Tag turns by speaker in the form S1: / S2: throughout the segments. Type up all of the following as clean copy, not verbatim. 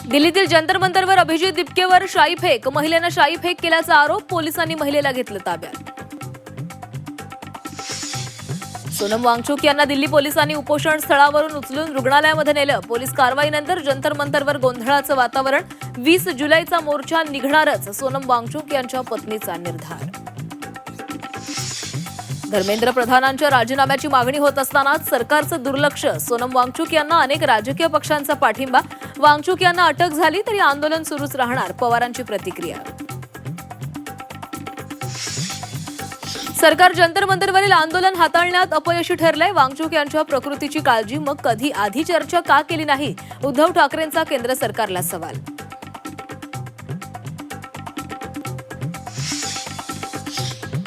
S1: दिल्लीतील जंतर मंतरवर अभिजित दिपकेवर शाईफेक, महिलेनं शाईफेक केल्याचा आरोप, पोलिसांनी महिलेला घेतलं ताब्यात. सोनम वांगचुक यांना दिल्ली पोलिसांनी उपोषण स्थळावरून उचलून रुग्णालयामध्ये नेलं. पोलीस कारवाईनंतर जंतर मंतरवर गोंधळाचं वातावरण. 20 जुलैचा मोर्चा निघणारच, सोनम वांगचुक यांच्या पत्नीचा निर्धार. धर्मेंद्र प्रधानांच्या राजीनाम्याची मागणी होत असतानाच सरकारचं दुर्लक्ष, सोनम वांगचुक यांना अनेक राजकीय पक्षांचा पाठिंबा. वांगचुक यांना अटक झाली तरी आंदोलन सुरूच राहणार, पवारांची प्रतिक्रिया. सरकार जंतर मंतरवरील आंदोलन हाताळण्यात अपयशी ठरलंय. वांगचुक यांच्या प्रकृतीची काळजी मग कधी आधी चर्चा का केली नाही, उद्धव ठाकरेंचा केंद्र सरकारला सवाल.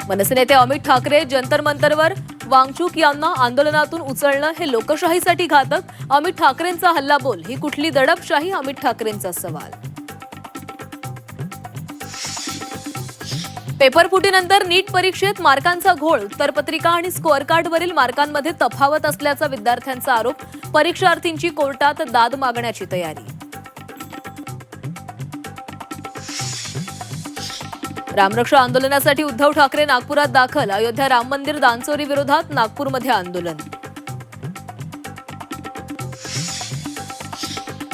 S1: मनसे नेते अमित ठाकरे जंतर मंतरवर वांगचुक यांना आंदोलनातून उचलणं हे लोकशाहीसाठी घातक. अमित ठाकरेंचा हल्लाबोल, ही कुठली दडपशाही, अमित ठाकरेंचा सवाल. पेपरफुटीनंतर नीट परीक्षेत मार्कांचा घोळ, उत्तरपत्रिका आणि स्कोअर कार्डवरील मार्कांमध्ये तफावत असल्याचा विद्यार्थ्यांचा आरोप. परीक्षार्थींची कोर्टात दाद मागण्याची तयारी. रामरक्षा आंदोलनासाठी उद्धव ठाकरे नागपुरात दाखल. अयोध्या राम मंदिर दानचोरी विरोधात नागपूरमध्ये आंदोलन.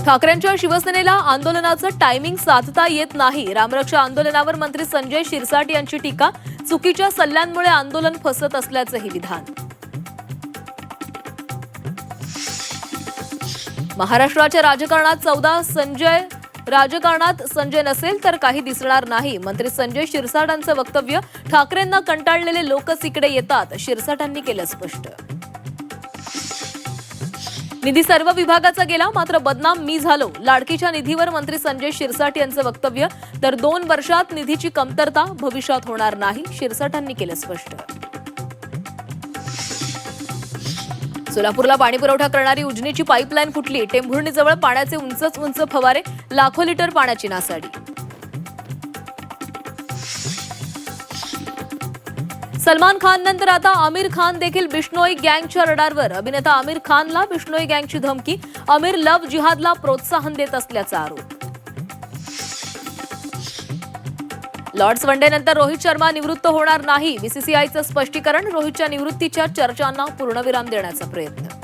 S1: ठाकरेंच्या शिवसेनेला आंदोलनाचं टायमिंग साधता येत नाही. रामरक्षा आंदोलनावर मंत्री संजय शिरसाट यांची टीका. चुकीच्या सल्ल्यांमुळे आंदोलन फसत असल्याचंही विधान. महाराष्ट्राच्या राजकारणात संजय नसेल तर काही दिसणार नाही, मंत्री संजय शिरसाटांचं वक्तव्य. ठाकरेंना कंटाळलेले लोकच इकडे येतात, शिरसाटांनी केलं स्पष्ट. निधी सर्व विभागाचा गेला, मात्र बदनाम मी झालो. लाडकीच्या निधीवर मंत्री संजय शिरसाट यांचं वक्तव्य. तर 2 वर्षात निधीची कमतरता, भविष्यात होणार नाही, शिरसाटांनी केलं स्पष्ट. सोलापूरला पाणीपुरवठा करणारी उजनीची पाईपलाईन फुटली. टेंभुर्णीजवळ पाण्याचे उंच फवारे, लाखो लिटर पाण्याची नासाडी. सलमान खान नंतर आता आमिर खान देखील बिश्नोई गँगच्या रडारवर. अभिनेता आमिर खानला बिश्नोई गँगची धमकी. आमिर लव्ह जिहादला प्रोत्साहन देत असल्याचा आरोप. लॉर्ड्स वनडेनंतर रोहित शर्मा निवृत्त होणार नाही, बीसीसीआयचं स्पष्टीकरण. रोहितच्या निवृत्तीच्या चर्चांना पूर्णविराम देण्याचा प्रयत्न.